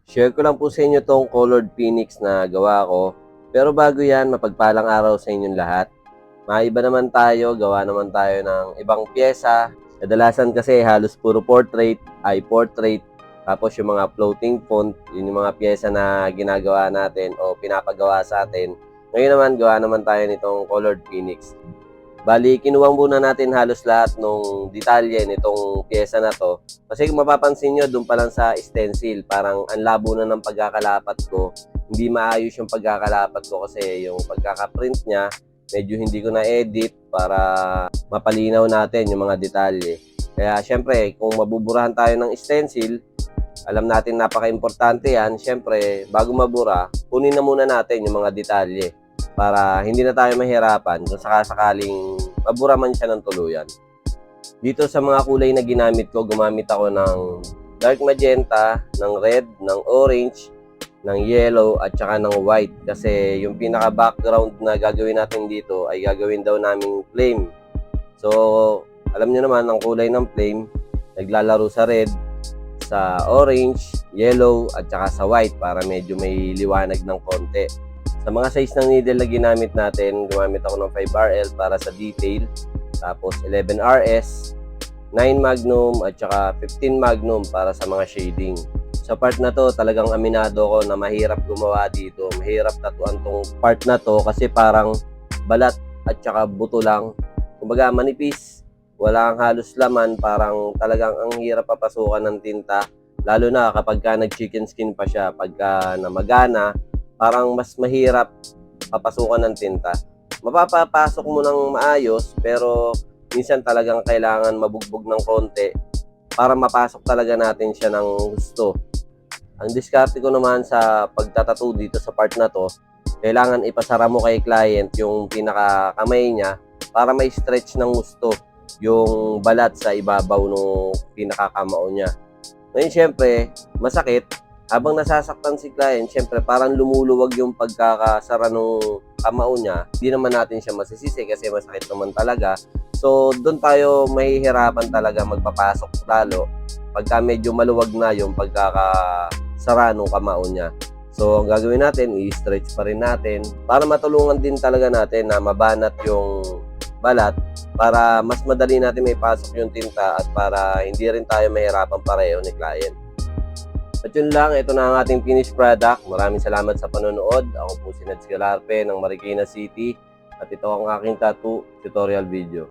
Share ko lang po sa inyo tong colored phoenix na gawa ko. Pero bago yan, mapagpalang araw sa inyong lahat. Maiba naman tayo, gawa naman tayo ng ibang pyesa. Kadalasan kasi halos puro portrait, eye portrait. Tapos yung mga floating font, yun yung mga pyesa na ginagawa natin o pinapagawa sa atin. Ngayon naman, gawa naman tayo nitong colored phoenix. Bali, kinuha muna natin halos lahat ng detalye nitong pyesa na to. Kasi kung mapapansin nyo, doon pa lang sa stencil, parang ang labo na ng pagkakalapat ko. Hindi maayos yung pagkakalapat ko kasi yung pagkakaprint niya, medyo hindi ko na-edit para mapalinaw natin yung mga detalye. Kaya syempre, kung mabuburahan tayo ng stencil, alam natin napaka-importante yan. Syempre, bago mabura, kunin na muna natin yung mga detalye para hindi na tayo mahirapan kung sakasakaling mabura man siya ng tuluyan. Dito sa mga kulay na ginamit ko, gumamit ako ng dark magenta, ng red, ng orange, ng yellow, at saka ng white. Kasi yung pinaka-background na gagawin natin dito ay gagawin daw naming flame. So, alam nyo naman, ang kulay ng flame, naglalaro sa red, sa orange, yellow, at saka sa white para medyo may liwanag ng konti. Sa mga size ng needle na ginamit natin, gumamit ako ng 5RL para sa detail, tapos 11RS, 9 Magnum, at saka 15 Magnum para sa mga shading. Sa part na to, talagang aminado ko na mahirap gumawa dito. Mahirap tatuan tong part na to kasi parang balat at saka buto lang. Kumbaga manipis, wala kang halos laman, parang talagang ang hirap papasukan ng tinta. Lalo na kapag ka nag-chicken skin pa siya, pagka namagana, parang mas mahirap papasukan ng tinta. Mapapapasok mo ng maayos, pero minsan talagang kailangan mabugbog ng konti para mapasok talaga natin siya ng gusto. Ang diskarte ko naman sa pagtatattoo dito sa part na to, kailangan ipasara mo kay client yung pinakakamay niya para may stretch ng gusto yung balat sa ibabaw ng pinakakamao niya. Ngayon syempre, masakit. Habang nasasaktan si client, syempre parang lumuluwag yung pagkakasara ng kamao niya. Hindi naman natin siya masisisi kasi masakit naman talaga. So, doon tayo mahihirapan talaga magpapasok lalo pagka medyo maluwag na yung pagkakasara ng kamao niya. So, ang gagawin natin, i-stretch pa rin natin para matulungan din talaga natin na mabanat yung balat para mas madali natin may pasok yung tinta at para hindi rin tayo mahirapan pareho ni client. At yun lang, ito na ang ating finished product. Maraming salamat sa panonood. Ako po si Neds Galarpe ng Marikina City at ito ang aking tattoo tutorial video.